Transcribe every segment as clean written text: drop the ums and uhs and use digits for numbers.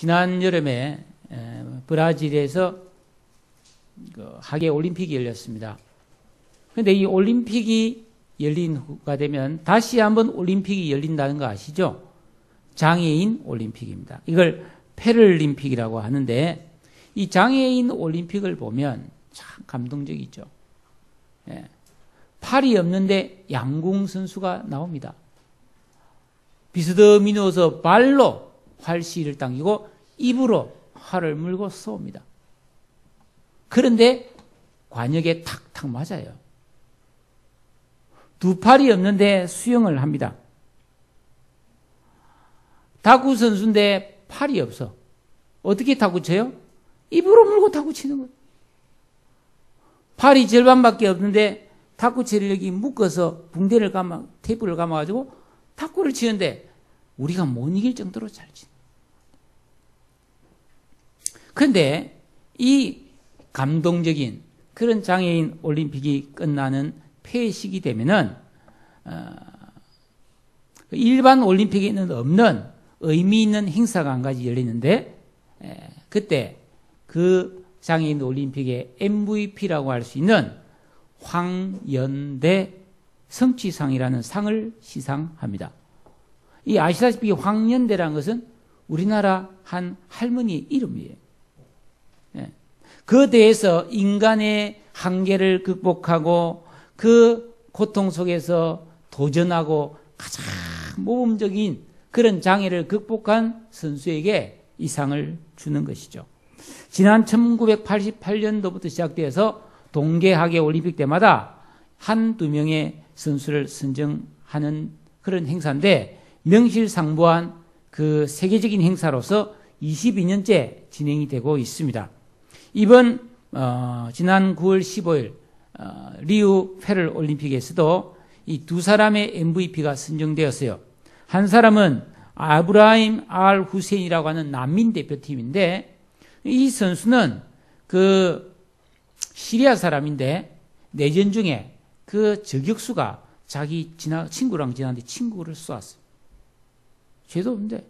지난 여름에 브라질에서 하계 올림픽이 열렸습니다. 그런데 이 올림픽이 열린 후가 되면 다시 한번 올림픽이 열린다는 거 아시죠? 장애인 올림픽입니다. 이걸 패럴림픽이라고 하는데 이 장애인 올림픽을 보면 참 감동적이죠. 예. 팔이 없는데 양궁 선수가 나옵니다. 비스듬히 누워서 발로 활시를 당기고 입으로 활을 물고 쏘옵니다. 그런데 관역에 탁탁 맞아요. 두 팔이 없는데 수영을 합니다. 타구 선수인데 팔이 없어. 어떻게 타구 쳐요? 입으로 물고 타구 치는 거예요. 팔이 절반밖에 없는데 타구채를 여기 묶어서 붕대를 테이프를 감아가지고 타구를 치는데 우리가 못 이길 정도로 잘 치는 거예요. 그런데 이 감동적인 그런 장애인 올림픽이 끝나는 폐식이 되면은 일반 올림픽에는 없는 의미 있는 행사가 한 가지 열리는데 그때 그 장애인 올림픽의 MVP라고 할 수 있는 황연대 성취상이라는 상을 시상합니다. 이 아시다시피 황연대라는 것은 우리나라 한 할머니의 이름이에요. 그 대해서 인간의 한계를 극복하고 그 고통 속에서 도전하고 가장 모범적인 그런 장애를 극복한 선수에게 이 상을 주는 것이죠. 지난 1988년도부터 시작되어서 동계하계 올림픽 때마다 한두 명의 선수를 선정하는 그런 행사인데 명실상부한 그 세계적인 행사로서 22년째 진행이 되고 있습니다. 이번 지난 9월 15일 리우 패럴 올림픽에서도 이 두 사람의 MVP가 선정되었어요. 한 사람은 아브라임 알 후세인이라고 하는 난민 대표팀인데 이 선수는 그 시리아 사람인데 내전 중에 그 저격수가 자기 친구랑 지나는데 친구를 쏘았어요. 죄도 없는데.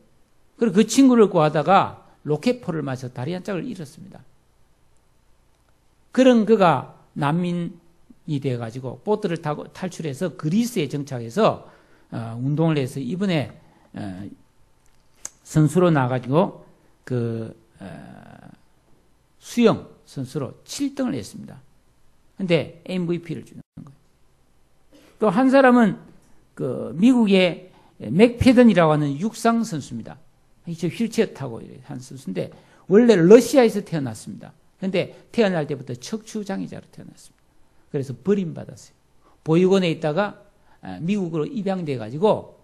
그리고 그 친구를 구하다가 로켓포를 맞아 다리 한 짝을 잃었습니다. 그런 그가 난민이 되어가지고 보트를 타고 탈출해서 그리스에 정착해서 운동을 해서 이번에 선수로 나가지고 그 수영 선수로 7등을 했습니다. 근데 MVP를 주는 거예요. 또 한 사람은 그 미국의 맥패던이라고 하는 육상 선수입니다. 저 휠체어 타고 한 선수인데 원래 러시아에서 태어났습니다. 근데 태어날 때부터 척추장애자로 태어났습니다. 그래서 버림받았어요. 보육원에 있다가 미국으로 입양돼 가지고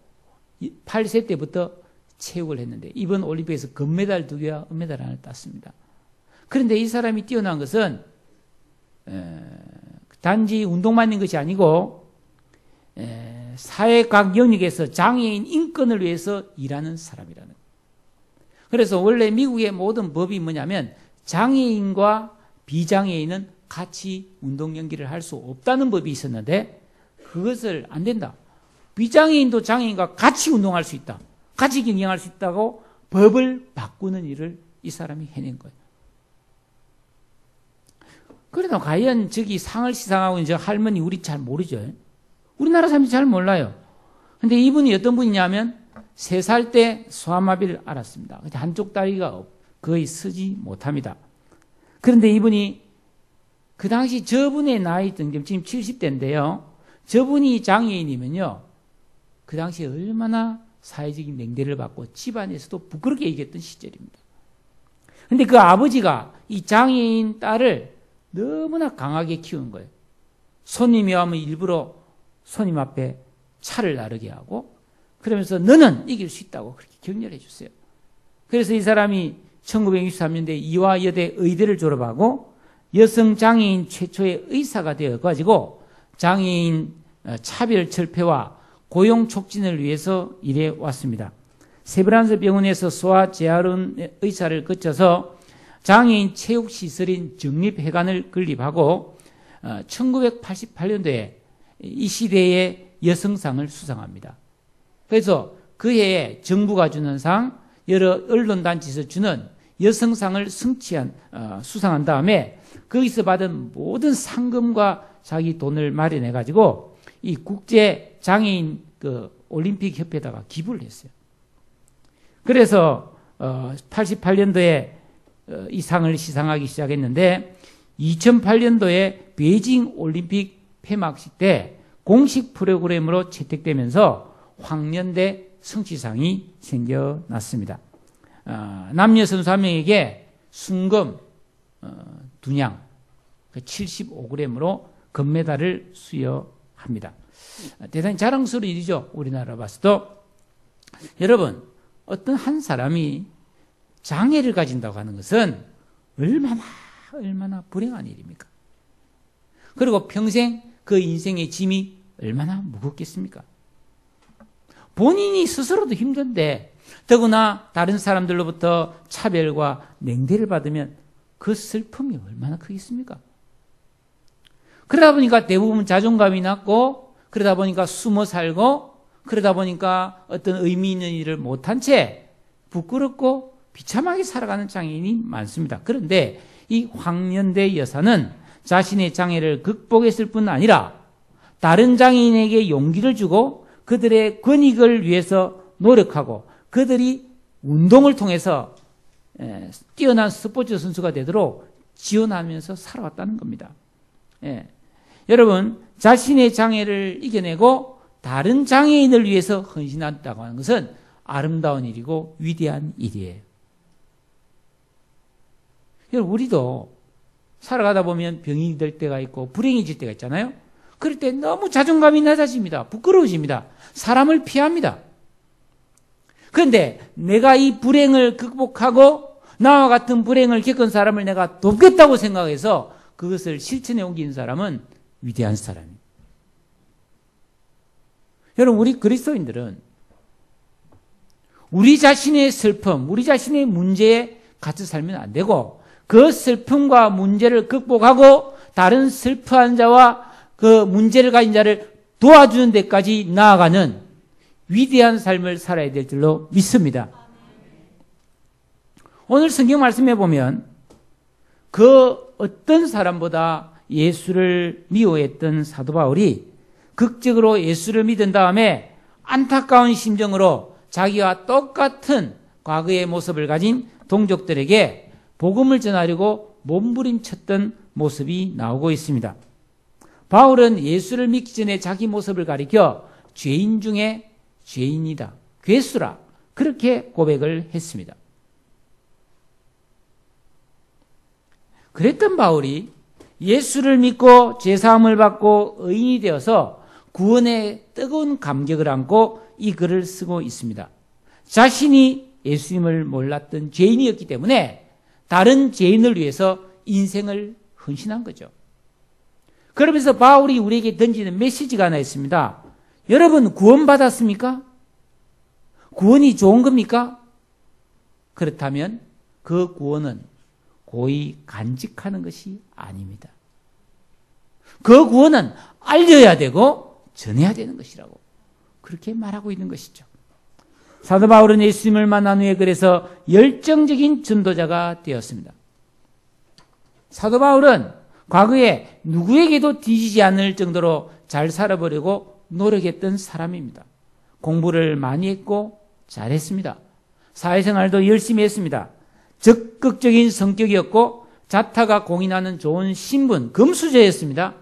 8세 때부터 체육을 했는데 이번 올림픽에서 금메달 2개와 은메달 하나를 땄습니다. 그런데 이 사람이 뛰어난 것은 단지 운동만 있는 것이 아니고 사회 각 영역에서 장애인 인권을 위해서 일하는 사람이라는 거예요. 그래서 원래 미국의 모든 법이 뭐냐면 장애인과 비장애인은 같이 운동 경기를 할 수 없다는 법이 있었는데 그것을 안 된다. 비장애인도 장애인과 같이 운동할 수 있다. 같이 경영할 수 있다고 법을 바꾸는 일을 이 사람이 해낸 거예요. 그래도 과연 저기 상을 시상하고 있는 저 할머니 우리 잘 모르죠. 우리나라 사람들이 잘 몰라요. 근데 이분이 어떤 분이냐면 3살 때 소아마비를 앓았습니다. 한쪽 다리가 거의 서지 못합니다. 그런데 이분이 그 당시 저분의 나이 지금 70대인데요. 저분이 장애인이면요. 그 당시에 얼마나 사회적인 냉대를 받고 집안에서도 부끄럽게 얘기했던 시절입니다. 그런데 그 아버지가 이 장애인 딸을 너무나 강하게 키운 거예요. 손님이 오면 일부러 손님 앞에 차를 나르게 하고 그러면서 너는 이길 수 있다고 그렇게 격려를 해줬어요. 그래서 이 사람이 1963년도에 이화여대 의대를 졸업하고 여성 장애인 최초의 의사가 되어가지고 장애인 차별 철폐와 고용 촉진을 위해서 일해 왔습니다. 세브란스 병원에서 소아 재활은 의사를 거쳐서 장애인 체육시설인 정립회관을 건립하고 1988년도에 이 시대의 여성상을 수상합니다. 그래서 그 해에 정부가 주는 상, 여러 언론단체에서 주는 여성상을 수상한 다음에 거기서 받은 모든 상금과 자기 돈을 마련해가지고 이 국제장애인 올림픽 협회에다가 기부를 했어요. 그래서 88년도에 이 상을 시상하기 시작했는데 2008년도에 베이징 올림픽 폐막식 때 공식 프로그램으로 채택되면서 황년대 성취상이 생겨났습니다. 남녀 선수 한 명에게 순금 2냥 75g으로 금메달을 수여합니다. 대단히 자랑스러운 일이죠. 우리나라 봐서도. 여러분, 어떤 한 사람이 장애를 가진다고 하는 것은 얼마나 불행한 일입니까? 그리고 평생 그 인생의 짐이 얼마나 무겁겠습니까? 본인이 스스로도 힘든데 더구나 다른 사람들로부터 차별과 냉대를 받으면 그 슬픔이 얼마나 크겠습니까? 그러다 보니까 대부분 자존감이 낮고 그러다 보니까 숨어 살고 그러다 보니까 어떤 의미 있는 일을 못한 채 부끄럽고 비참하게 살아가는 장애인이 많습니다. 그런데 이 황년대 여사는 자신의 장애를 극복했을 뿐 아니라 다른 장애인에게 용기를 주고 그들의 권익을 위해서 노력하고 그들이 운동을 통해서 뛰어난 스포츠 선수가 되도록 지원하면서 살아왔다는 겁니다. 여러분, 자신의 장애를 이겨내고 다른 장애인을 위해서 헌신한다고 하는 것은 아름다운 일이고 위대한 일이에요. 여러분, 우리도 살아가다 보면 병이 될 때가 있고 불행해질 때가 있잖아요. 그럴 때 너무 자존감이 낮아집니다. 부끄러워집니다. 사람을 피합니다. 그런데 내가 이 불행을 극복하고 나와 같은 불행을 겪은 사람을 내가 돕겠다고 생각해서 그것을 실천에 옮기는 사람은 위대한 사람이에요. 여러분, 우리 그리스도인들은 우리 자신의 슬픔, 우리 자신의 문제에 갇혀 살면 안 되고 그 슬픔과 문제를 극복하고 다른 슬퍼한 자와 그 문제를 가진 자를 도와주는 데까지 나아가는 위대한 삶을 살아야 될 줄로 믿습니다. 오늘 성경 말씀에 보면 그 어떤 사람보다 예수를 미워했던 사도 바울이 극적으로 예수를 믿은 다음에 안타까운 심정으로 자기와 똑같은 과거의 모습을 가진 동족들에게 복음을 전하려고 몸부림쳤던 모습이 나오고 있습니다. 바울은 예수를 믿기 전에 자기 모습을 가리켜 죄인 중에 죄인이다, 괴수라 그렇게 고백을 했습니다. 그랬던 바울이 예수를 믿고 죄사함을 받고 의인이 되어서 구원의 뜨거운 감격을 안고 이 글을 쓰고 있습니다. 자신이 예수님을 몰랐던 죄인이었기 때문에 다른 죄인을 위해서 인생을 헌신한 거죠. 그러면서 바울이 우리에게 던지는 메시지가 하나 있습니다. 여러분, 구원받았습니까? 구원이 좋은 겁니까? 그렇다면 그 구원은 고이 간직하는 것이 아닙니다. 그 구원은 알려야 되고 전해야 되는 것이라고 그렇게 말하고 있는 것이죠. 사도 바울은 예수님을 만난 후에 그래서 열정적인 전도자가 되었습니다. 사도 바울은 과거에 누구에게도 뒤지지 않을 정도로 잘 살아보려고 노력했던 사람입니다. 공부를 많이 했고 잘했습니다. 사회생활도 열심히 했습니다. 적극적인 성격이었고 자타가 공인하는 좋은 신분, 금수저였습니다.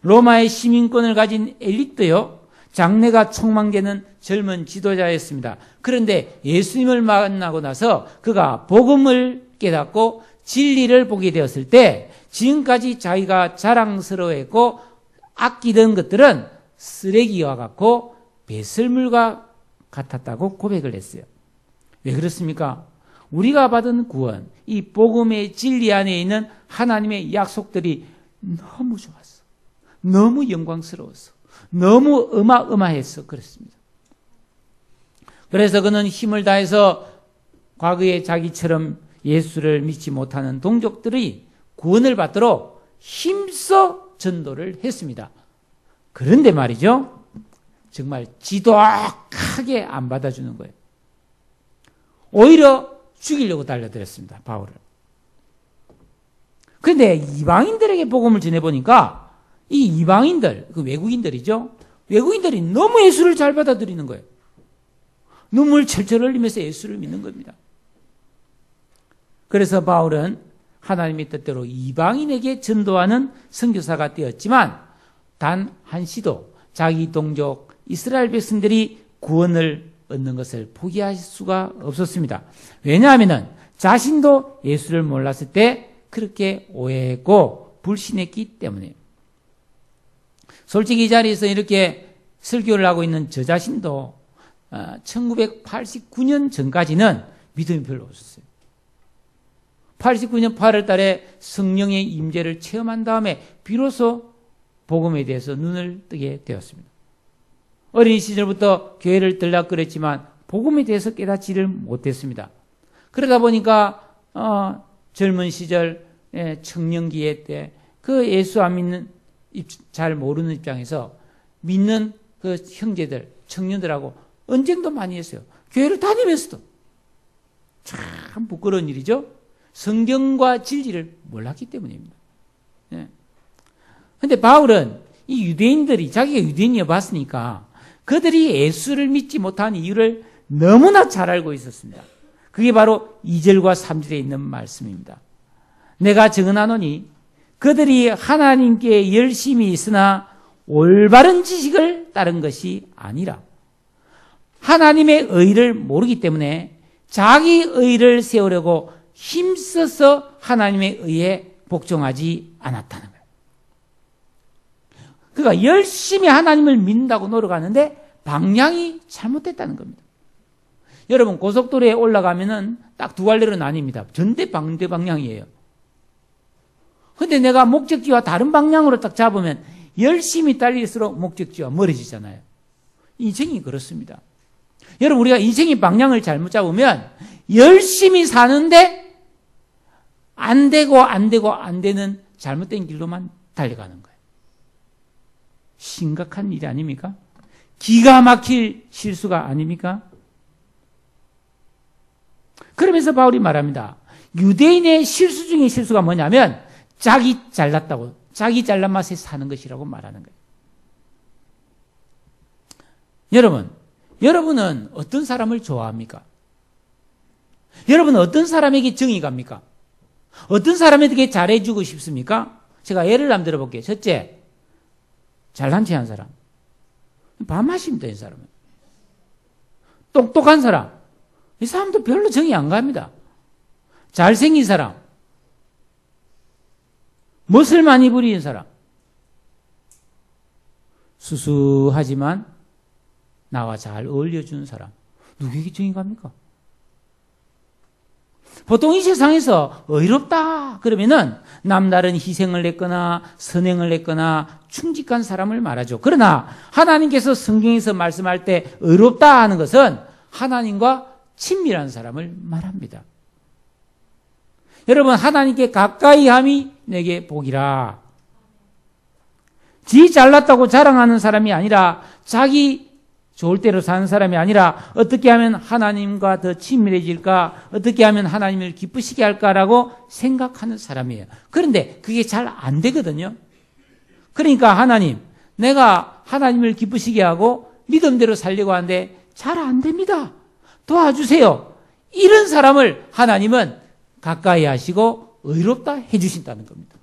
로마의 시민권을 가진 엘리트요, 장래가 촉망되는 젊은 지도자였습니다. 그런데 예수님을 만나고 나서 그가 복음을 깨닫고 진리를 보게 되었을 때 지금까지 자기가 자랑스러워했고 아끼던 것들은 쓰레기와 같고 배설물과 같았다고 고백을 했어요. 왜 그렇습니까? 우리가 받은 구원, 이 복음의 진리 안에 있는 하나님의 약속들이 너무 좋았어. 너무 영광스러웠어. 너무 어마어마했어. 그렇습니다. 그래서 그는 힘을 다해서 과거에 자기처럼 예수를 믿지 못하는 동족들이 구원을 받도록 힘써 전도를 했습니다. 그런데 말이죠. 정말 지독하게 안 받아주는 거예요. 오히려 죽이려고 달려들었습니다. 바울을. 그런데 이방인들에게 복음을 전해보니까 이 이방인들, 그 외국인들이죠. 외국인들이 너무 예수를 잘 받아들이는 거예요. 눈물 철철 흘리면서 예수를 믿는 겁니다. 그래서 바울은 하나님의 뜻대로 이방인에게 전도하는 선교사가 되었지만 단 한시도 자기 동족 이스라엘 백성들이 구원을 얻는 것을 포기할 수가 없었습니다. 왜냐하면 자신도 예수를 몰랐을 때 그렇게 오해했고 불신했기 때문에. 솔직히 이 자리에서 이렇게 설교를 하고 있는 저 자신도 1989년 전까지는 믿음이 별로 없었어요. 89년 8월 달에 성령의 임재를 체험한 다음에 비로소 복음에 대해서 눈을 뜨게 되었습니다. 어린 시절부터 교회를 들락거렸지만 복음에 대해서 깨닫지를 못했습니다. 그러다 보니까 젊은 시절 청년기에 때 그 예수 안 믿는 잘 모르는 입장에서 믿는 그 형제들 청년들하고 언쟁도 많이 했어요. 교회를 다니면서도. 참 부끄러운 일이죠. 성경과 진리를 몰랐기 때문입니다. 그런데 바울은 이 유대인들이 자기가 유대인이어 봤으니까 그들이 예수를 믿지 못한 이유를 너무나 잘 알고 있었습니다. 그게 바로 2절과 3절에 있는 말씀입니다. 내가 증언하노니 그들이 하나님께 열심히 있으나 올바른 지식을 따른 것이 아니라 하나님의 의를 모르기 때문에 자기 의를 세우려고 힘써서 하나님의 의에 복종하지 않았다는 거예요. 그러니까 열심히 하나님을 믿는다고 노력하는데 방향이 잘못됐다는 겁니다. 여러분 고속도로에 올라가면은 딱 두 갈래로 나뉩니다. 전대 반대 방향이에요. 근데 내가 목적지와 다른 방향으로 딱 잡으면 열심히 달릴수록 목적지와 멀어지잖아요. 인생이 그렇습니다. 여러분 우리가 인생의 방향을 잘못 잡으면 열심히 사는데 안 되는 잘못된 길로만 달려가는 거예요. 심각한 일이 아닙니까? 기가 막힐 실수가 아닙니까? 그러면서 바울이 말합니다. 유대인의 실수 중에 실수가 뭐냐면 자기 잘났다고, 자기 잘난 맛에 사는 것이라고 말하는 거예요. 여러분은 어떤 사람을 좋아합니까? 여러분은 어떤 사람에게 정이 갑니까? 어떤 사람에게 잘해주고 싶습니까? 제가 예를 한번 들어볼게요. 첫째, 잘난 체한 사람. 밥맛입니다, 이 사람은. 똑똑한 사람. 이 사람도 별로 정이 안 갑니다. 잘생긴 사람. 멋을 많이 부리는 사람. 수수하지만 나와 잘 어울려주는 사람. 누구에게 정이 갑니까? 보통 이 세상에서 의롭다 그러면은 남다른 희생을 했거나 선행을 했거나 충직한 사람을 말하죠. 그러나 하나님께서 성경에서 말씀할 때 의롭다 하는 것은 하나님과 친밀한 사람을 말합니다. 여러분 하나님께 가까이 함이 내게 복이라. 지 잘났다고 자랑하는 사람이 아니라 자기 좋을 대로 사는 사람이 아니라 어떻게 하면 하나님과 더 친밀해질까, 어떻게 하면 하나님을 기쁘시게 할까라고 생각하는 사람이에요. 그런데 그게 잘 안 되거든요. 그러니까 하나님, 내가 하나님을 기쁘시게 하고 믿음대로 살려고 하는데 잘 안 됩니다. 도와주세요. 이런 사람을 하나님은 가까이 하시고 의롭다 해주신다는 겁니다.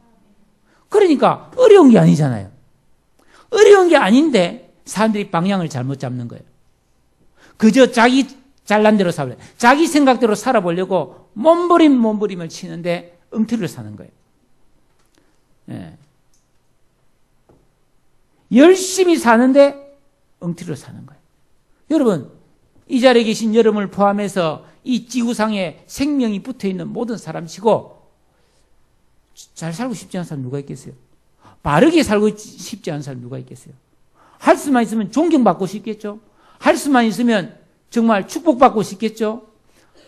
그러니까 어려운 게 아니잖아요. 어려운 게 아닌데 사람들이 방향을 잘못 잡는 거예요. 그저 자기 잘난 대로 살래. 자기 생각대로 살아보려고 몸부림을 치는데 엉터리를 사는 거예요. 예. 열심히 사는데 엉터리로 사는 거예요. 여러분, 이 자리에 계신 여러분을 포함해서 이 지구상에 생명이 붙어있는 모든 사람이시고 잘 살고 싶지 않은 사람 누가 있겠어요? 바르게 살고 싶지 않은 사람 누가 있겠어요? 할 수만 있으면 존경받고 싶겠죠? 할 수만 있으면 정말 축복받고 싶겠죠?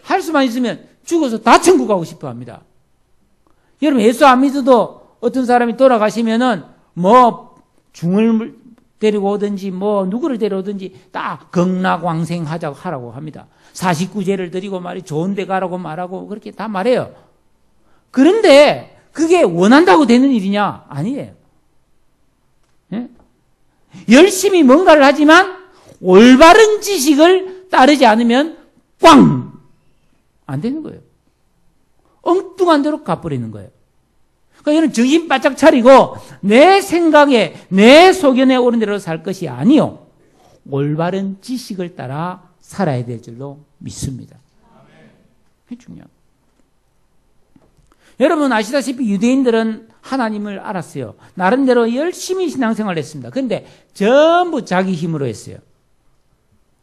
할 수만 있으면 죽어서 다 천국 가고 싶어 합니다. 여러분 예수 안 믿어도 어떤 사람이 돌아가시면은 뭐 데리고 오든지 누구를 데려오든지 딱 극락왕생하라고 합니다. 49제를 드리고 좋은 데 가라고 말하고 그렇게 다 말해요. 그런데 그게 원한다고 되는 일이냐? 아니에요. 예? 열심히 뭔가를 하지만 올바른 지식을 따르지 않으면 꽝! 안 되는 거예요. 엉뚱한 대로 가버리는 거예요. 그러니까 이런 정신 바짝 차리고 내 생각에 내 소견에 옳은 대로 살 것이 아니요. 올바른 지식을 따라 살아야 될 줄로 믿습니다. 그게 중요합니다. 여러분 아시다시피 유대인들은 하나님을 알았어요. 나름대로 열심히 신앙생활을 했습니다. 그런데 전부 자기 힘으로 했어요.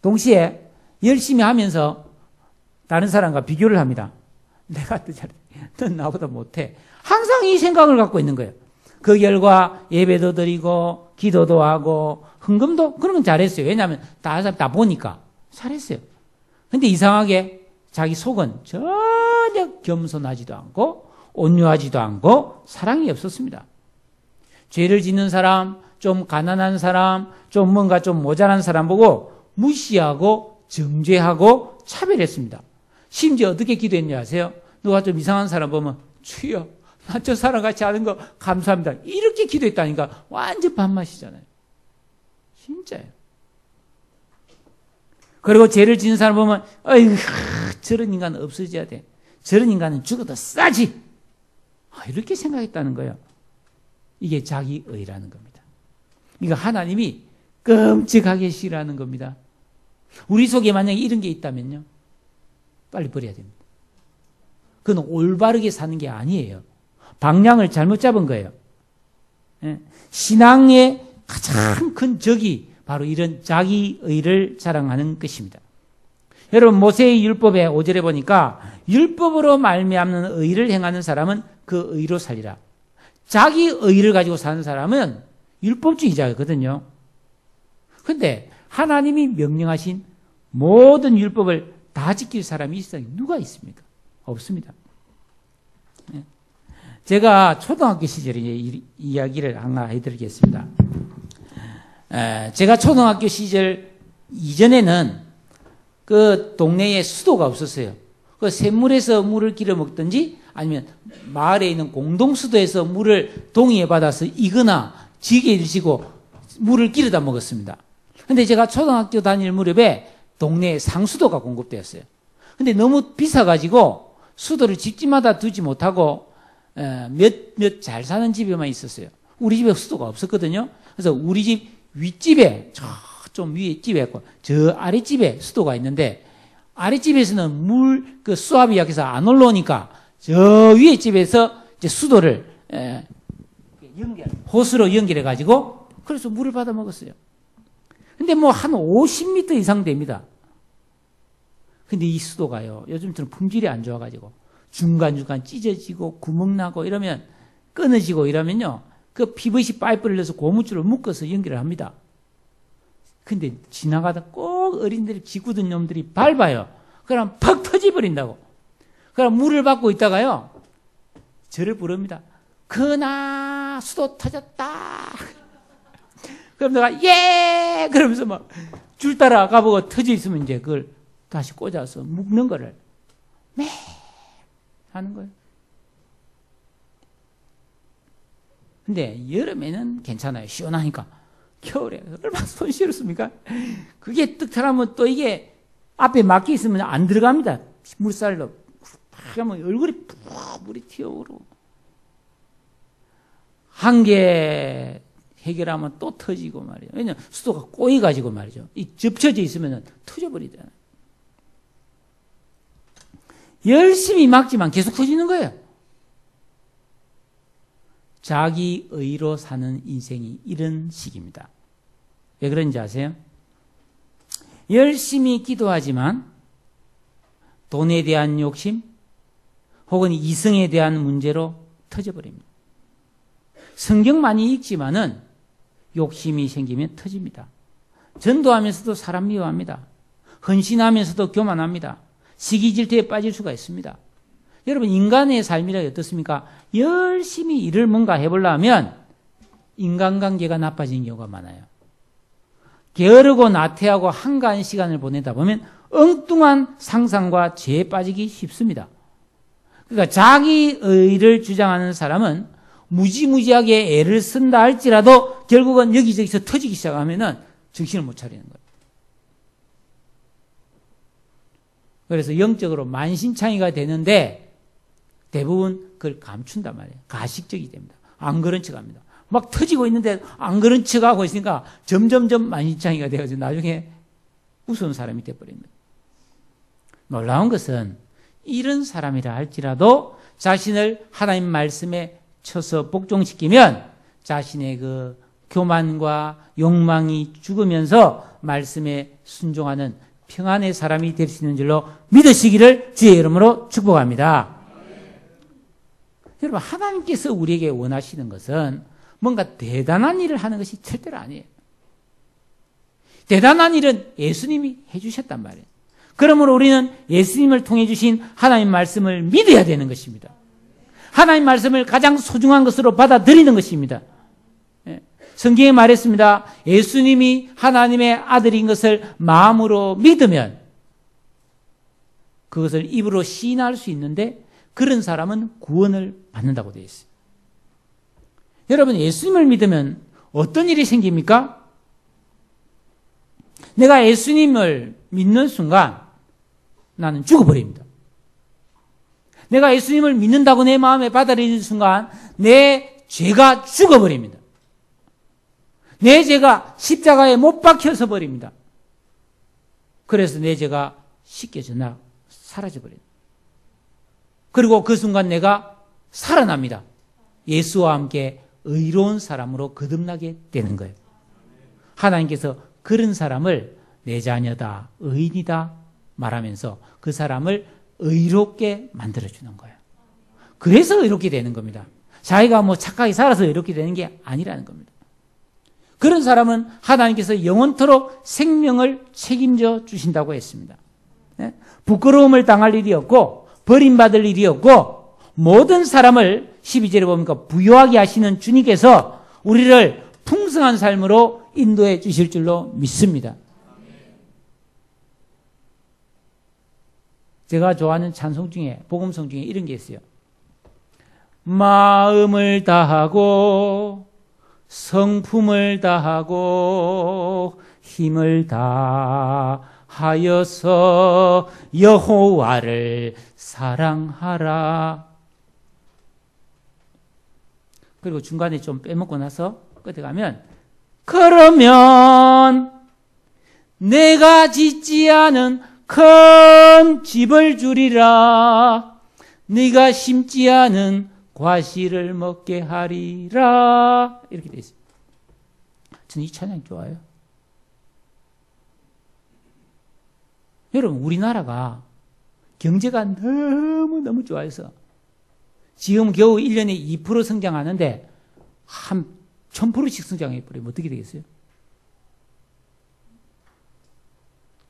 동시에 열심히 하면서 다른 사람과 비교를 합니다. 내가 더 잘해. 넌 나보다 못해. 항상 이 생각을 갖고 있는 거예요. 그 결과 예배도 드리고 기도도 하고 헌금도 그런 건 잘했어요. 왜냐하면 다른 사람 다 보니까 잘했어요. 근데 이상하게 자기 속은 전혀 겸손하지도 않고 온유하지도 않고 사랑이 없었습니다. 죄를 짓는 사람, 좀 가난한 사람, 좀 뭔가 좀 모자란 사람 보고 무시하고 정죄하고 차별했습니다. 심지어 어떻게 기도했냐 아세요? 누가 좀 이상한 사람 보면 주여 나 저 사람 같이 하는 거 감사합니다. 이렇게 기도했다니까 완전 밥맛이잖아요. 진짜예요. 그리고 죄를 지는 사람 보면 어이구 저런 인간은 없어져야 돼. 저런 인간은 죽어도 싸지. 이렇게 생각했다는 거예요. 이게 자기의라는 겁니다. 이거 하나님이 끔찍하게 싫어하는 겁니다. 우리 속에 만약에 이런 게 있다면요. 빨리 버려야 됩니다. 그건 올바르게 사는 게 아니에요. 방향을 잘못 잡은 거예요. 신앙의 가장 큰 적이 바로 이런 자기의를 자랑하는 것입니다. 여러분 모세의 율법의 5절에 보니까 율법으로 말미암는 의를 행하는 사람은 그 의로 살리라. 자기 의를 가지고 사는 사람은 율법주의자거든요. 그런데 하나님이 명령하신 모든 율법을 다 지킬 사람이 이 세상에 누가 있습니까? 없습니다. 제가 초등학교 시절에 이야기를 하나 해드리겠습니다. 제가 초등학교 시절 이전에는 그 동네에 수도가 없었어요. 그 샘물에서 물을 길어 먹든지 아니면 마을에 있는 공동수도에서 물을 동의에 받아서 이거나 지게를 지고 물을 길어다 먹었습니다. 근데 제가 초등학교 다닐 무렵에 동네에 상수도가 공급되었어요. 근데 너무 비싸가지고 수도를 집집마다 두지 못하고 몇 잘 사는 집에만 있었어요. 우리 집에 수도가 없었거든요. 그래서 우리 집 윗집에 좀 위에 집에 있고 저 아랫집에 수도가 있는데 아랫집에서는 그 수압이 약해서 안 올라오니까 저 위에 집에서 이제 수도를 호수로 연결해 가지고 그래서 물을 받아 먹었어요. 근데 뭐 한 50m 이상 됩니다. 근데 이 수도가요 요즘처럼 품질이 안 좋아 가지고 중간중간 찢어지고 구멍나고 이러면 끊어지고 이러면요 그 PVC 파이프를 넣어서 고무줄을 묶어서 연결을 합니다. 근데 지나가다 꼭 어린들이 지구든 놈들이 밟아요. 그럼 팍 터져버린다고. 그럼 물을 받고 있다가요 저를 부릅니다. 그나 수도 터졌다. 그럼 내가 예 그러면서 막 줄 따라 가보고 터져 있으면 이제 그걸 다시 꽂아서 묶는 거를 매 하는 거예요. 근데 여름에는 괜찮아요. 시원하니까. 겨울에 얼마나 손 시렵습니까? 그게 뜨뜻하면 또 이게 앞에 막혀 있으면 안 들어갑니다. 물살로 팍 하면 얼굴이 푹 물이 튀어오르고 한 개 해결하면 또 터지고 말이에요. 왜냐하면 수도가 꼬여가지고 말이죠. 이 접혀져 있으면 터져버리잖아요. 열심히 막지만 계속 터지는 거예요. 자기 의로 사는 인생이 이런 식입니다. 왜 그런지 아세요? 열심히 기도하지만 돈에 대한 욕심 혹은 이성에 대한 문제로 터져버립니다. 성경 많이 읽지만은 욕심이 생기면 터집니다. 전도하면서도 사람 미워합니다. 헌신하면서도 교만합니다. 시기질투에 빠질 수가 있습니다. 여러분 인간의 삶이란 어떻습니까? 열심히 일을 뭔가 해보려면 인간관계가 나빠지는 경우가 많아요. 게으르고 나태하고 한가한 시간을 보내다 보면 엉뚱한 상상과 죄에 빠지기 쉽습니다. 그러니까 자기 의를 주장하는 사람은 무지무지하게 애를 쓴다 할지라도 결국은 여기저기서 터지기 시작하면은 정신을 못 차리는 거예요. 그래서 영적으로 만신창이가 되는데 대부분 그걸 감춘단 말이에요. 가식적이 됩니다. 안 그런 척 합니다. 막 터지고 있는데 안 그런 척 하고 있으니까 점점점 만신창이가 되어서 나중에 우스운 사람이 되어버립니다. 놀라운 것은 이런 사람이라 할지라도 자신을 하나님 말씀에 쳐서 복종시키면 자신의 그 교만과 욕망이 죽으면서 말씀에 순종하는 평안의 사람이 될 수 있는 줄로 믿으시기를 주의 이름으로 축복합니다. 여러분, 하나님께서 우리에게 원하시는 것은 뭔가 대단한 일을 하는 것이 절대로 아니에요. 대단한 일은 예수님이 해주셨단 말이에요. 그러므로 우리는 예수님을 통해 주신 하나님 말씀을 믿어야 되는 것입니다. 하나님 말씀을 가장 소중한 것으로 받아들이는 것입니다. 성경에 말했습니다. 예수님이 하나님의 아들인 것을 마음으로 믿으면 그것을 입으로 시인할 수 있는데 그런 사람은 구원을 받는다고 되어 있어요. 여러분, 예수님을 믿으면 어떤 일이 생깁니까? 내가 예수님을 믿는 순간 나는 죽어버립니다. 내가 예수님을 믿는다고 내 마음에 받아들이는 순간 내 죄가 죽어버립니다. 내 죄가 십자가에 못 박혀서 버립니다. 그래서 내 죄가 씻겨져 사라져버립니다. 그리고 그 순간 내가 살아납니다. 예수와 함께 의로운 사람으로 거듭나게 되는 거예요. 하나님께서 그런 사람을 내 자녀다, 의인이다 말하면서 그 사람을 의롭게 만들어주는 거예요. 그래서 의롭게 되는 겁니다. 자기가 뭐 착하게 살아서 의롭게 되는 게 아니라는 겁니다. 그런 사람은 하나님께서 영원토록 생명을 책임져 주신다고 했습니다. 부끄러움을 당할 일이 없고 버림받을 일이 없고 모든 사람을 12절에 보니까 부유하게 하시는 주님께서 우리를 풍성한 삶으로 인도해 주실 줄로 믿습니다. 제가 좋아하는 찬송 중에, 복음성 중에 이런 게 있어요. 마음을 다하고 성품을 다하고 힘을 다하여서 여호와를 사랑하라. 그리고 중간에 좀 빼먹고 나서 끝에 가면 그러면 내가 짓지 않은 큰 집을 주리라. 네가 심지 않은 과실을 먹게 하리라. 이렇게 되어 있습니다. 저는 이 찬양 좋아요. 여러분, 우리나라가 경제가 너무너무 좋아해서 지금 겨우 1년에 2% 성장하는데 한 1000%씩 성장해버리면 어떻게 되겠어요?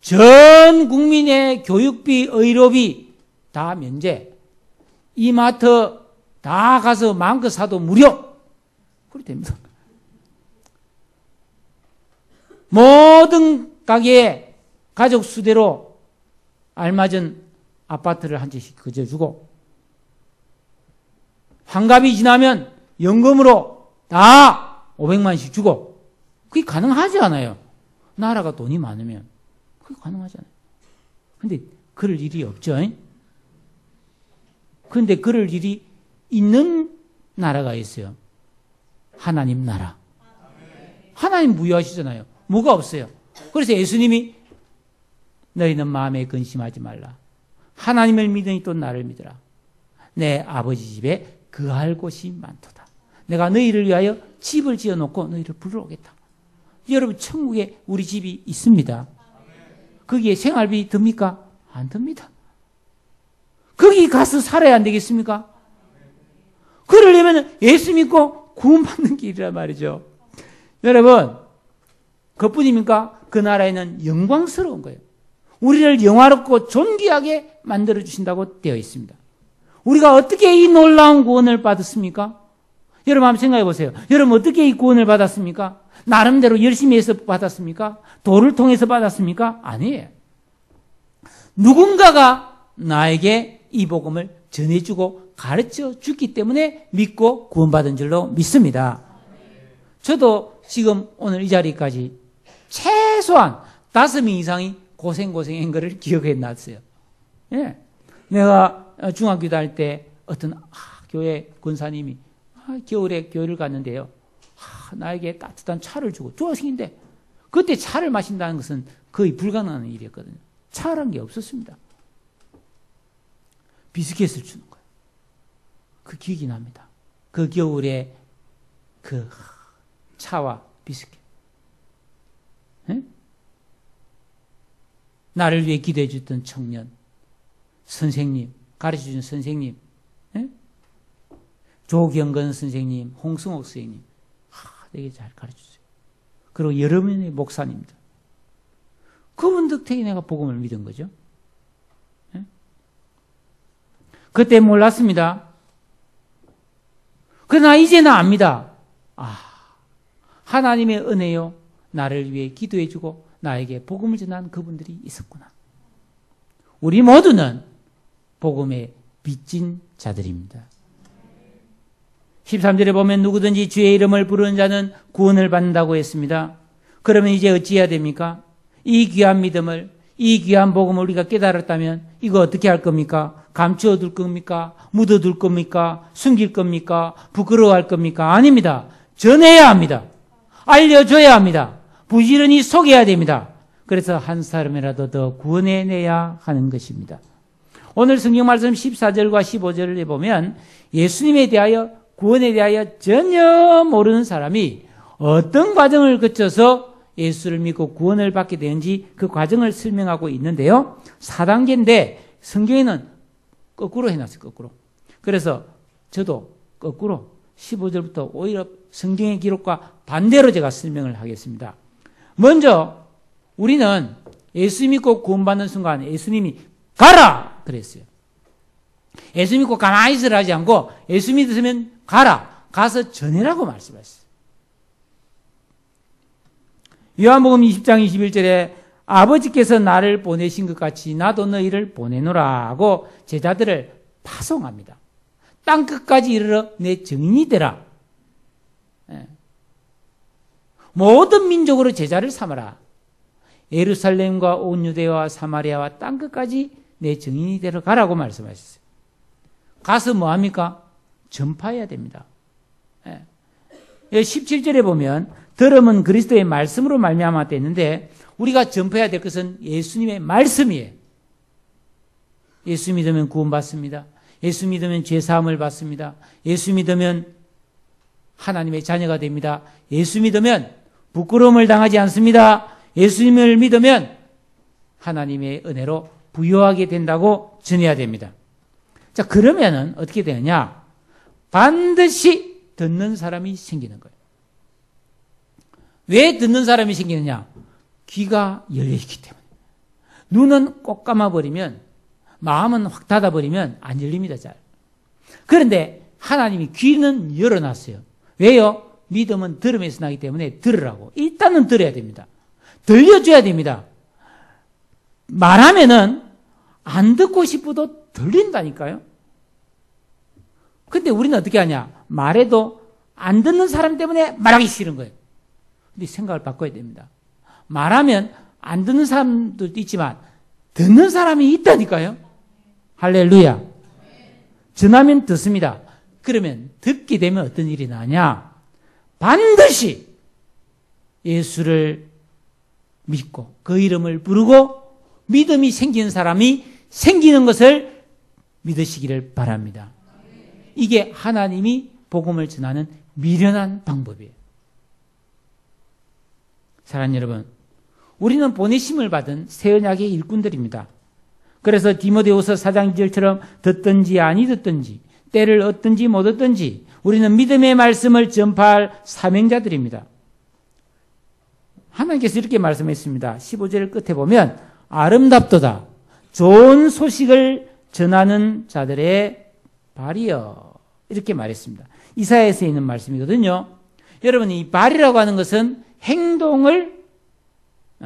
전 국민의 교육비, 의료비 다 면제, 이마트 다 가서 마음껏 사도 무료. 그렇게 됩니다. 모든 가게에 가족 수대로 알맞은 아파트를 한 채씩 그져주고 환갑이 지나면 연금으로 다 500만씩 주고 그게 가능하지 않아요. 나라가 돈이 많으면 그게 가능하지 않아요. 근데 그럴 일이 없죠. 그런데 그럴 일이 있는 나라가 있어요. 하나님 나라. 하나님 부여하시잖아요. 뭐가 없어요. 그래서 예수님이 너희는 마음에 근심하지 말라. 하나님을 믿으니 또 나를 믿으라. 내 아버지 집에 거할 곳이 많도다. 내가 너희를 위하여 집을 지어놓고 너희를 불러오겠다. 여러분, 천국에 우리 집이 있습니다. 거기에 생활비 듭니까? 안 듭니다. 거기 가서 살아야 안 되겠습니까? 그러려면 예수 믿고 구원받는 길이란 말이죠. 여러분, 그뿐입니까? 그 나라에는 영광스러운 거예요. 우리를 영화롭고 존귀하게 만들어주신다고 되어 있습니다. 우리가 어떻게 이 놀라운 구원을 받았습니까? 여러분 한번 생각해 보세요. 여러분 어떻게 이 구원을 받았습니까? 나름대로 열심히 해서 받았습니까? 도를 통해서 받았습니까? 아니에요. 누군가가 나에게 이 복음을 전해주고 가르쳐 주기 때문에 믿고 구원받은 줄로 믿습니다. 저도 지금 오늘 이 자리까지 최소한 5명 이상이 고생한 것을 기억해 놨어요. 예. 내가 중학교 다닐 때 어떤 교회 권사님이 겨울에 교회를 갔는데요. 나에게 따뜻한 차를 주고 좋아생긴데 그때 차를 마신다는 것은 거의 불가능한 일이었거든요. 차란 게 없었습니다. 비스킷을 주는 거예요. 그 기억이 납니다. 그 겨울에 그 차와 비스킷. 에? 나를 위해 기도해 줬던 청년, 선생님, 가르쳐 준 선생님, 에? 조경건 선생님, 홍승옥 선생님, 되게 잘 가르쳐 주세요. 그리고 여러 명의 목사님들. 그분 덕택에 내가 복음을 믿은 거죠. 에? 그때 몰랐습니다. 그러나 이제는 압니다. 하나님의 은혜요. 나를 위해 기도해 주고 나에게 복음을 전한 그분들이 있었구나. 우리 모두는 복음에 빚진 자들입니다. 13절에 보면 누구든지 주의 이름을 부르는 자는 구원을 받는다고 했습니다. 그러면 이제 어찌해야 됩니까? 이 귀한 믿음을, 이 귀한 복음을 우리가 깨달았다면 이거 어떻게 할 겁니까? 감추어둘 겁니까? 묻어둘 겁니까? 숨길 겁니까? 부끄러워할 겁니까? 아닙니다. 전해야 합니다. 알려줘야 합니다. 부지런히 속여야 됩니다. 그래서 한 사람이라도 더 구원해내야 하는 것입니다. 오늘 성경 말씀 14절과 15절을 보면 예수님에 대하여 구원에 대하여 전혀 모르는 사람이 어떤 과정을 거쳐서 예수를 믿고 구원을 받게 되는지 그 과정을 설명하고 있는데요. 4단계인데 성경에는 거꾸로 해놨어요. 거꾸로. 그래서 저도 거꾸로 15절부터 오히려 성경의 기록과 반대로 제가 설명을 하겠습니다. 먼저 우리는 예수 믿고 구원받는 순간 예수님이 가라! 그랬어요. 예수 믿고 가만히 있으라 하지 않고 예수 믿으면 가라! 가서 전해라고 말씀하셨어요. 요한복음 20장 21절에 아버지께서 나를 보내신 것 같이 나도 너희를 보내노라 하고 제자들을 파송합니다. 땅끝까지 이르러 내 증인이 되라. 모든 민족으로 제자를 삼아라. 예루살렘과 온 유대와 사마리아와 땅끝까지 내 증인이 되러 가라고 말씀하셨어요. 가서 뭐합니까? 전파해야 됩니다. 17절에 보면 들음은 그리스도의 말씀으로 말미암아 되는데 우리가 전파해야 될 것은 예수님의 말씀이에요. 예수 믿으면 구원받습니다. 예수 믿으면 죄사함을 받습니다. 예수 믿으면 하나님의 자녀가 됩니다. 예수 믿으면 부끄러움을 당하지 않습니다. 예수님을 믿으면 하나님의 은혜로 부유하게 된다고 전해야 됩니다. 자, 그러면은 어떻게 되느냐? 반드시 듣는 사람이 생기는 거예요. 왜 듣는 사람이 생기느냐? 귀가 열려있기 때문에. 눈은 꼭 감아버리면, 마음은 확 닫아버리면 안 열립니다, 잘. 그런데 하나님이 귀는 열어놨어요. 왜요? 믿음은 들음에서 나기 때문에 들으라고. 일단은 들어야 됩니다. 들려줘야 됩니다. 말하면은 안 듣고 싶어도 들린다니까요. 근데 우리는 어떻게 하냐? 말해도 안 듣는 사람 때문에 말하기 싫은 거예요. 근데 생각을 바꿔야 됩니다. 말하면 안 듣는 사람도 있지만 듣는 사람이 있다니까요. 할렐루야. 전하면 듣습니다. 그러면 듣게 되면 어떤 일이 나냐? 반드시 예수를 믿고 그 이름을 부르고 믿음이 생기는 사람이 생기는 것을 믿으시기를 바랍니다. 이게 하나님이 복음을 전하는 미련한 방법이에요. 사랑하는 여러분, 우리는 보내심을 받은 새 언약의 일꾼들입니다. 그래서 디모데후서 4장 2절처럼 듣든지 아니 듣든지 때를 얻든지 못 얻든지 우리는 믿음의 말씀을 전파할 사명자들입니다. 하나님께서 이렇게 말씀했습니다. 15절 끝에 보면 아름답도다. 좋은 소식을 전하는 자들의 발이여. 이렇게 말했습니다. 이사야서에 있는 말씀이거든요. 여러분, 이 발이라고 하는 것은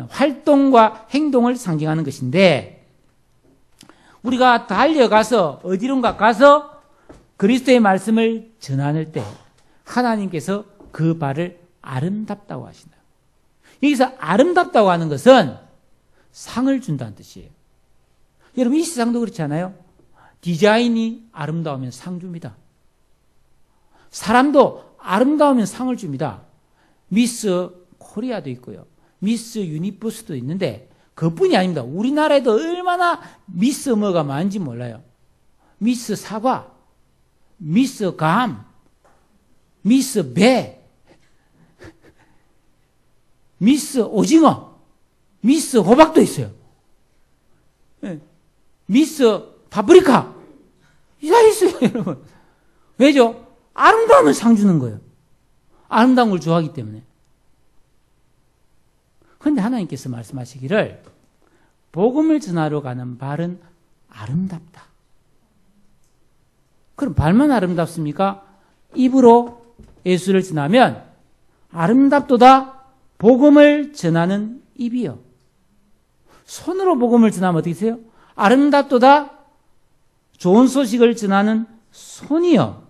활동과 행동을 상징하는 것인데, 우리가 달려가서 어디론가 가서 그리스도의 말씀을 전하는 때 하나님께서 그 발을 아름답다고 하신다. 여기서 아름답다고 하는 것은 상을 준다는 뜻이에요. 여러분, 이 세상도 그렇지 않아요? 디자인이 아름다우면 상 줍니다. 사람도 아름다우면 상을 줍니다. 미스 코리아도 있고요. 미스 유니버스도 있는데 그뿐이 아닙니다. 우리나라에도 얼마나 미스 뭐가 많은지 몰라요. 미스 사과, 미스 감, 미스 배, 미스 오징어, 미스 호박도 있어요. 미스 파프리카. 다 있어요, 여러분. 왜죠? 아름다움을 상 주는 거예요. 아름다운 걸 좋아하기 때문에. 그런데 하나님께서 말씀하시기를 복음을 전하러 가는 발은 아름답다. 그럼 발만 아름답습니까? 입으로 예수를 전하면 아름답도다 복음을 전하는 입이요. 손으로 복음을 전하면 어떻게 되세요? 아름답도다 좋은 소식을 전하는 손이요.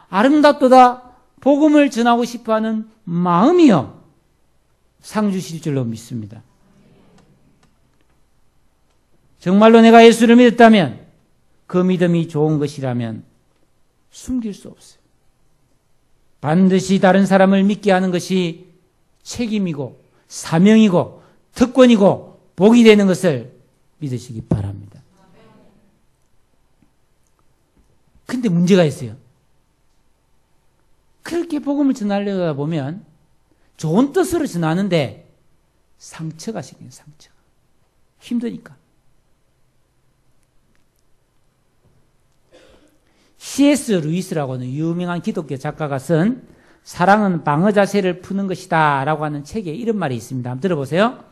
아름답도다 복음을 전하고 싶어하는 마음이요. 상 주실 줄로 믿습니다. 정말로 내가 예수를 믿었다면 그 믿음이 좋은 것이라면 숨길 수 없어요. 반드시 다른 사람을 믿게 하는 것이 책임이고 사명이고 특권이고 복이 되는 것을 믿으시기 바랍니다. 근데 문제가 있어요. 그렇게 복음을 전하려다 보면 좋은 뜻으로 전하는데 상처가 생겨요. 상처가. 힘드니까. C.S. 루이스라고 하는 유명한 기독교 작가가 쓴 사랑은 방어 자세를 푸는 것이다 라고 하는 책에 이런 말이 있습니다. 한번 들어보세요.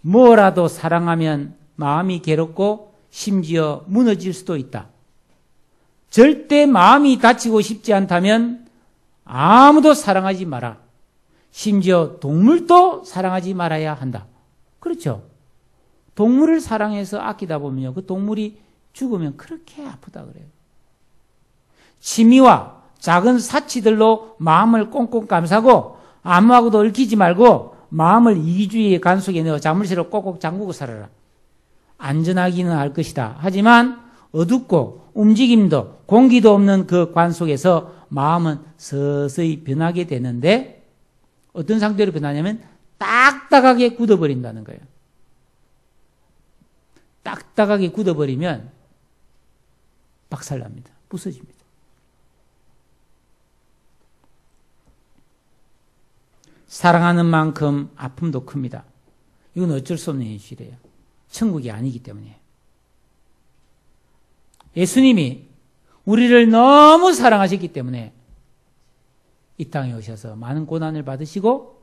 뭐라도 사랑하면 마음이 괴롭고 심지어 무너질 수도 있다. 절대 마음이 다치고 싶지 않다면 아무도 사랑하지 마라. 심지어 동물도 사랑하지 말아야 한다. 그렇죠? 동물을 사랑해서 아끼다 보면요, 그 동물이 죽으면 그렇게 아프다 그래요. 취미와 작은 사치들로 마음을 꽁꽁 감싸고 아무하고도 얽히지 말고 마음을 이기주의의 간속에 넣어 자물쇠로 꼭꼭 잠그고 살아라. 안전하기는 할 것이다. 하지만 어둡고 움직임도 공기도 없는 그 관 속에서 마음은 서서히 변하게 되는데 어떤 상태로 변하냐면 딱딱하게 굳어버린다는 거예요. 딱딱하게 굳어버리면 박살납니다. 부서집니다. 사랑하는 만큼 아픔도 큽니다. 이건 어쩔 수 없는 현실이에요. 천국이 아니기 때문에. 예수님이 우리를 너무 사랑하셨기 때문에 이 땅에 오셔서 많은 고난을 받으시고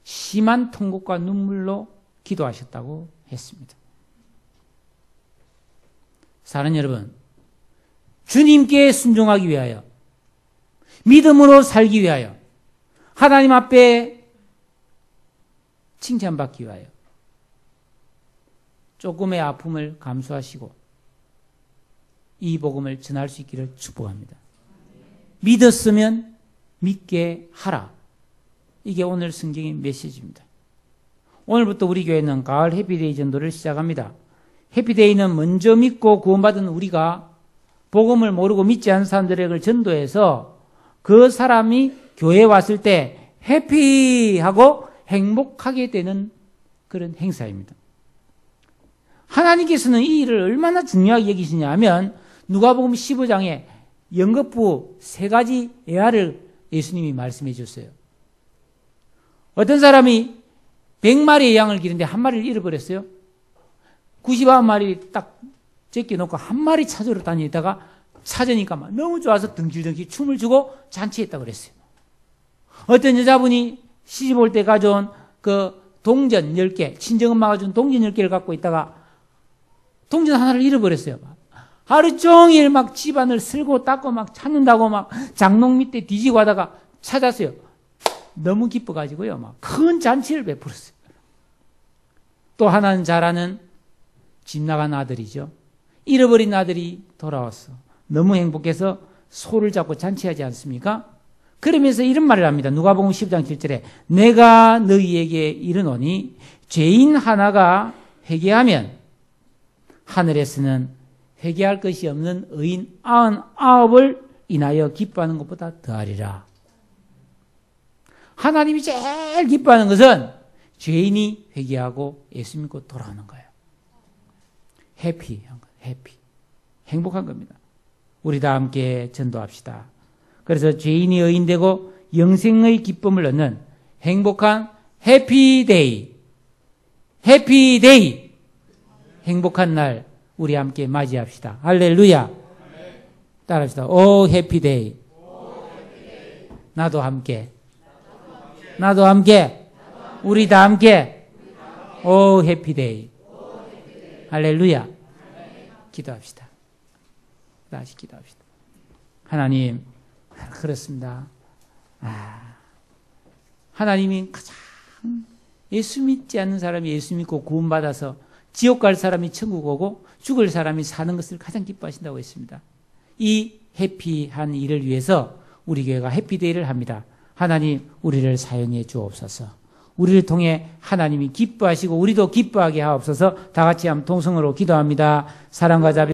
심한 통곡과 눈물로 기도하셨다고 했습니다. 사랑하는 여러분, 주님께 순종하기 위하여, 믿음으로 살기 위하여, 하나님 앞에 칭찬받기 위하여 조금의 아픔을 감수하시고 이 복음을 전할 수 있기를 축복합니다. 믿었으면 믿게 하라. 이게 오늘 성경의 메시지입니다. 오늘부터 우리 교회는 가을 해피데이 전도를 시작합니다. 해피데이는 먼저 믿고 구원받은 우리가 복음을 모르고 믿지 않은 사람들에게 전도해서 그 사람이 교회에 왔을 때 해피하고 행복하게 되는 그런 행사입니다. 하나님께서는 이 일을 얼마나 중요하게 여기시냐 하면 누가복음 15장에 연거푸 3가지 예화를 예수님이 말씀해 주셨어요. 어떤 사람이 100마리의 양을 기르는데 한 마리를 잃어버렸어요. 99마리 딱 제껴놓고 한 마리 찾으러 다니다가 찾으니까 막 너무 좋아서 덩실덩실 춤을 추고 잔치했다고 그랬어요. 어떤 여자분이 시집 올 때 가져온 그 동전 10개, 친정엄마가 준 동전 10개를 갖고 있다가 동전 하나를 잃어버렸어요. 하루 종일 막 집안을 쓸고 닦고 막 찾는다고 막 장롱 밑에 뒤지고 하다가 찾았어요. 너무 기뻐가지고요. 막 큰 잔치를 베풀었어요. 또 하나는 잘 아는 집 나간 아들이죠. 잃어버린 아들이 돌아왔어. 너무 행복해서 소를 잡고 잔치하지 않습니까? 그러면서 이런 말을 합니다. 누가복음 10장 7절에 내가 너희에게 이르노니 죄인 하나가 회개하면 하늘에서는 회개할 것이 없는 의인 99을 인하여 기뻐하는 것보다 더하리라. 하나님이 제일 기뻐하는 것은 죄인이 회개하고 예수 믿고 돌아오는 거예요. 해피한 거예요. 해피. 행복한 겁니다. 우리 다 함께 전도합시다. 그래서 죄인이 의인되고 영생의 기쁨을 얻는 행복한 해피데이. 해피데이. 행복한 날 우리 함께 맞이합시다. 할렐루야. 따라합시다. 오 해피데이. 나도 함께. 나도 함께. 우리 다 함께. 오 해피데이. 할렐루야. 기도합시다. 다시 기도합시다. 하나님, 그렇습니다. 하나님이 가장 예수 믿지 않는 사람이 예수 믿고 구원받아서 지옥 갈 사람이 천국 오고 죽을 사람이 사는 것을 가장 기뻐하신다고 했습니다. 이 해피한 일을 위해서 우리 교회가 해피데이를 합니다. 하나님, 우리를 사용해 주옵소서. 우리를 통해 하나님이 기뻐하시고 우리도 기뻐하게 하옵소서. 다 같이 한번 동성으로 기도합니다. 사랑과 자비